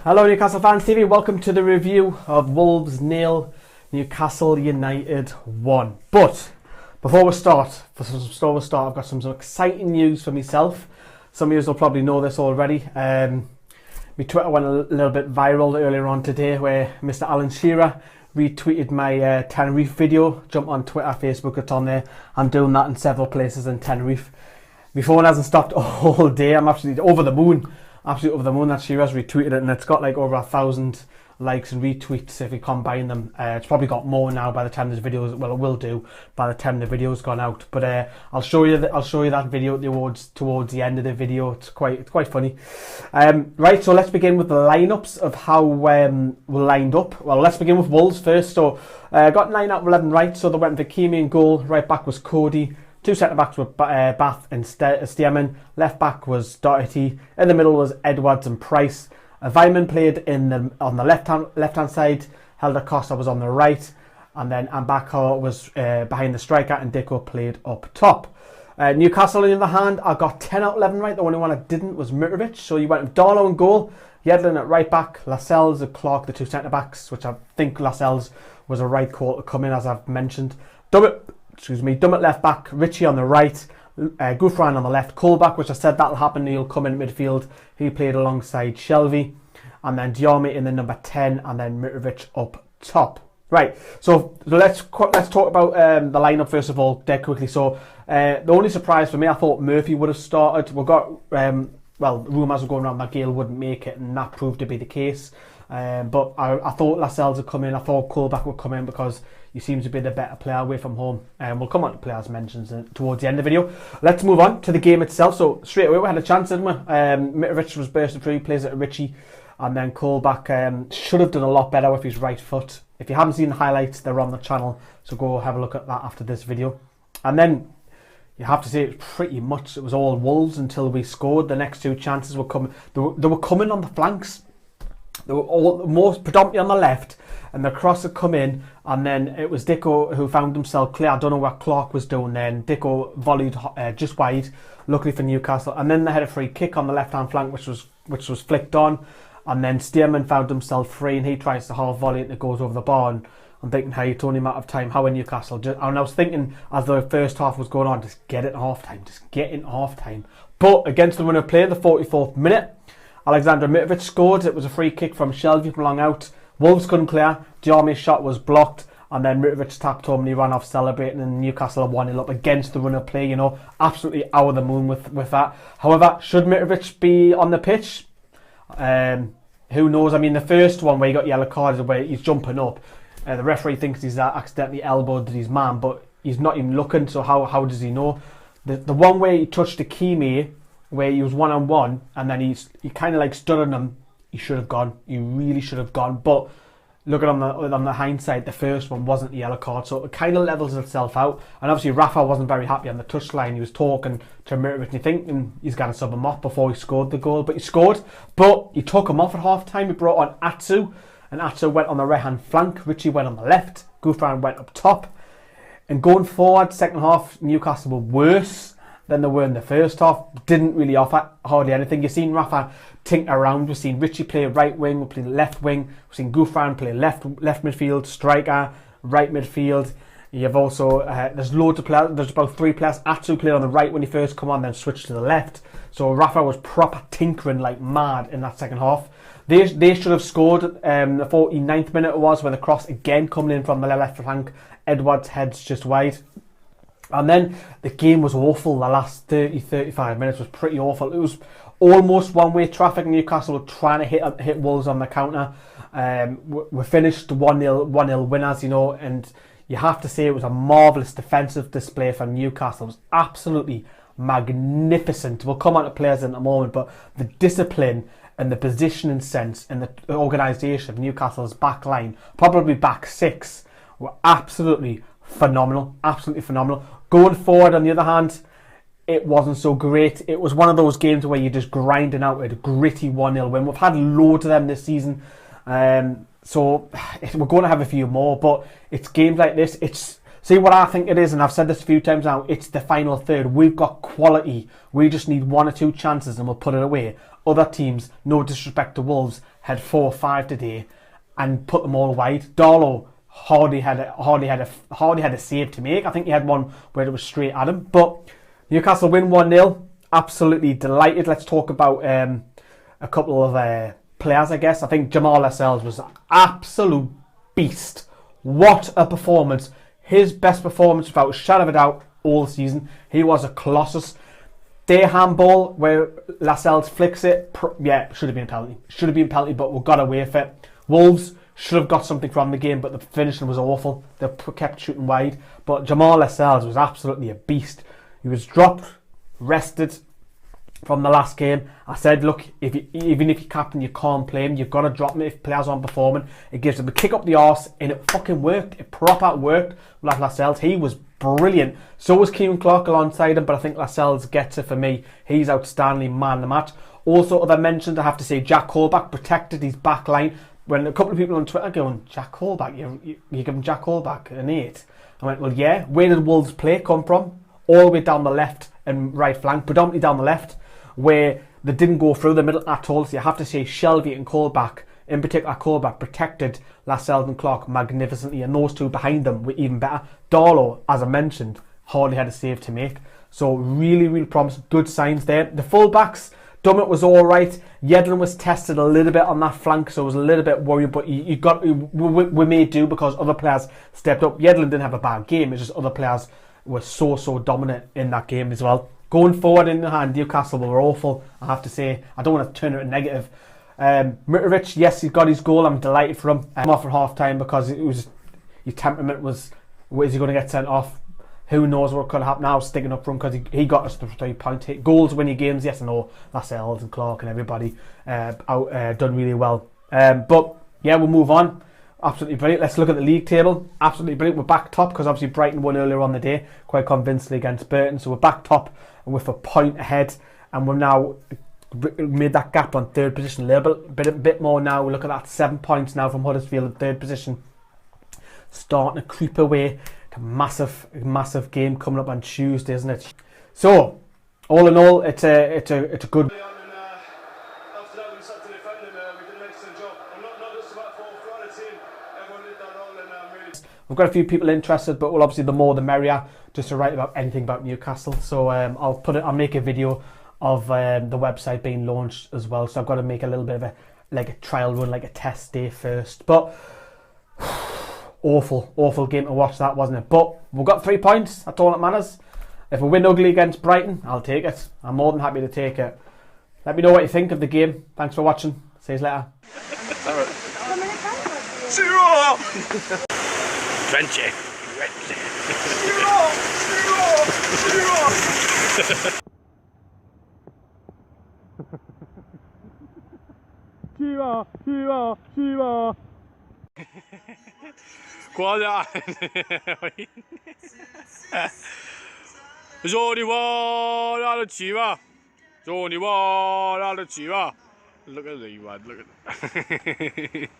Hello Newcastle fans TV, welcome to the review of Wolves 0, Newcastle United 1. But before we start, I've got some exciting news for myself. Some of you will probably know this already. My Twitter went a little bit viral earlier on today where Mr. Alan Shearer retweeted my Tenerife video. Jump on Twitter, Facebook, it's on there. I'm doing that in several places in Tenerife. My phone hasn't stopped all day. I'm absolutely over the moon. Absolutely over the moon that Shearer's retweeted it, and it's got like over 1,000 likes and retweets if you combine them. It's probably got more now by the time this video is, well, it will do by the time the video's gone out. But I'll show you that video towards the end of the video. It's quite funny. Right, so let's begin with the lineups of how we're lined up. Well, let's begin with Wolves first. So got 9 out of 11 right. So they went Vakimi in goal. Right back was Cody. 2 centre-backs were Bath and Stearman. Left back was Doherty. In the middle was Edwards and Price. Weimann played on the left-hand side. Helder Costa was on the right. And then Ambaka was behind the striker, and Dicko played up top. Newcastle, on the other hand, I got 10 out of 11 right. The only one I didn't was Mitrovic. So you went with Darlow in goal. Yedlin at right back. Lascelles and Clark, the 2 centre-backs, which I think Lascelles was a right call to come in, as I've mentioned. Dummett left back, Richie on the right, Gouffran on the left, Colback, which I said that'll happen, he'll come in midfield. He played alongside Shelvey, and then Diarmi in the number 10, and then Mitrovic up top. Right, so let's talk about the lineup first of all, dead quickly. So the only surprise for me, I thought Murphy would have started. We've got, rumours were going around that Gale wouldn't make it, and that proved to be the case. But I thought Lascelles would come in, I thought Colback would come in because he seems to be the better player away from home. And we'll come on to players mentioned towards the end of the video. Let's move on to the game itself. So straight away we had a chance, didn't we? Mitrovic was bursting through, he plays it to Richie. And then Colback should have done a lot better with his right foot. If you haven't seen the highlights, they're on the channel. So go have a look at that after this video. And then you have to say it was all Wolves until we scored. The next 2 chances were coming. They were coming on the flanks. They were all most predominantly on the left, and the cross had come in, and then it was Dicko who found himself clear. I don't know what Clark was doing then. Dicko volleyed just wide, luckily for Newcastle, and then they had a free kick on the left-hand flank, which was flicked on, and then Stearman found himself free, and he tries to half volley it, and it goes over the bar. And I'm thinking, hey, it's only a matter of time. How are Newcastle? And I was thinking as the first half was going on, just get it in half time. But against the winner of play in the 44th minute, Alexander Mitrovic scored. It was a free kick from Shelvey from long out. Wolves couldn't clear. Diarmi's shot was blocked, and then Mitrovic tapped home and he ran off celebrating, and Newcastle 1-0 up against the run of play. Absolutely out of the moon with that. However, should Mitrovic be on the pitch? Who knows? I mean, the first one where he got yellow cards where he's jumping up, the referee thinks he's accidentally elbowed his man, but he's not even looking. So how does he know? The one where he touched the Kimi, where he was 1-on-1, and then he kind of like stood on him. He should have gone. He really should have gone. But looking on the hindsight, the first one wasn't the yellow card, so it kind of levels itself out. And obviously Rafa wasn't very happy on the touchline. He was talking to Mitrovic, and you think he's going to sub him off before he scored the goal. But he scored. But he took him off at half time. He brought on Atsu, and Atsu went on the right hand flank. Richie went on the left. Gouffran went up top. And going forward, second half, Newcastle were worse than they were in the first half. Didn't really offer hardly anything. You've seen Rafa tinker around. We've seen Richie play right wing, we've played left wing. We've seen Gouffran play left midfield, striker, right midfield. You've also, there's loads of players. There's about 3 players. Atsu played on the right when he first come on, then switched to the left. So Rafa was proper tinkering like mad in that second half. They should have scored. The 49th minute it was, when the cross again coming in from the left flank. Edwards heads just wide. And then the game was awful. The last 30-35 minutes was pretty awful. It was almost one-way traffic. Newcastle were trying to hit Wolves on the counter. We finished 1-0 winners, and you have to say it was a marvellous defensive display from Newcastle. It was absolutely magnificent. We'll come on to players in a moment, but the discipline and the positioning sense and the organisation of Newcastle's back line, probably back 6, were absolutely phenomenal. Going forward, on the other hand, it wasn't so great. It was one of those games where you're just grinding out a gritty 1-0 win. We've had loads of them this season, so we're going to have a few more, but it's games like this. It's See what I think it is, and I've said this a few times now, it's the final third. We've got quality. We just need 1 or 2 chances and we'll put it away. Other teams, no disrespect to Wolves, had 4 or 5 today and put them all wide. Darlow hardly had a save to make. I think he had one where it was straight at him. But Newcastle win 1-0. Absolutely delighted. Let's talk about a couple of players, I guess. I think Jamal Lascelles was an absolute beast. What a performance. His best performance without a shadow of a doubt all season. He was a colossus. Their handball where Lascelles flicks it, should have been a penalty. Should have been a penalty, but we got away with it. Wolves should have got something from the game, but the finishing was awful. They kept shooting wide. But Jamal Lascelles was absolutely a beast. He was dropped, rested from the last game. I said, look, even if you're captain, you can't play him. You've got to drop him if players aren't performing. It gives him a kick up the arse, and it fucking worked. It proper worked with Lascelles. He was brilliant. So was Kieran Clark alongside him, but I think Lascelles gets it for me. He's outstanding man of the match. Also, as I mentioned, I have to say, Jack Colback protected his back line. When a couple of people on Twitter going, Jack Colback, you giving Jack Colback an 8? I went, well, yeah. Where did Wolves' play come from? All the way down the left and right flank, predominantly down the left, where they didn't go through the middle at all. So you have to say Shelvey and Colback, in particular Colback, protected Lascelles and Clark magnificently, and those two behind them were even better. Darlow, as I mentioned, hardly had a save to make. So really, really promising. Good signs there. The fullbacks, Dummett was all right. Yedlin was tested a little bit on that flank, so I was a little bit worried, but we made do because other players stepped up. Yedlin didn't have a bad game, it's just other players were so dominant in that game as well. Going forward in the hand, Newcastle were awful, I have to say. I don't want to turn it negative. Mitrovic, yes, he got his goal. I'm delighted for him. I'm off at half time because it was his temperament was, is he going to get sent off? Who knows what could happen now, sticking up for him because he got us the 3 point hit. Goals win your games, yes and no. Lascelles and Clark and everybody done really well. But yeah, we'll move on. Absolutely brilliant. Let's look at the league table. Absolutely brilliant. We're back top because obviously Brighton won earlier on the day quite convincingly against Burton. So we're back top and with a point ahead, and we've now made that gap on third position a bit more now. We look at that 7 points now from Huddersfield in third position, starting to creep away. A massive game coming up on Tuesday, isn't it? So all in all, it's a good. After that, we sat to defend and we did an excellent job. I'm not just about for the team. Everyone did their role and really. We've got a few people interested, but well, obviously the more the merrier, just to write about anything about Newcastle. So I'll make a video of the website being launched as well. So I've got to make a little bit of a trial run, like a test day first. But awful game to watch that, wasn't it? But we've got 3 points. That's all that matters. If we win ugly against Brighton, I'll take it. I'm more than happy to take it. Let me know what you think of the game. Thanks for watching. See you later. Drenchy. Guarda. Johnny Wall out of Chiva. Johnny Wall out of Chiva. Look at the one. Look at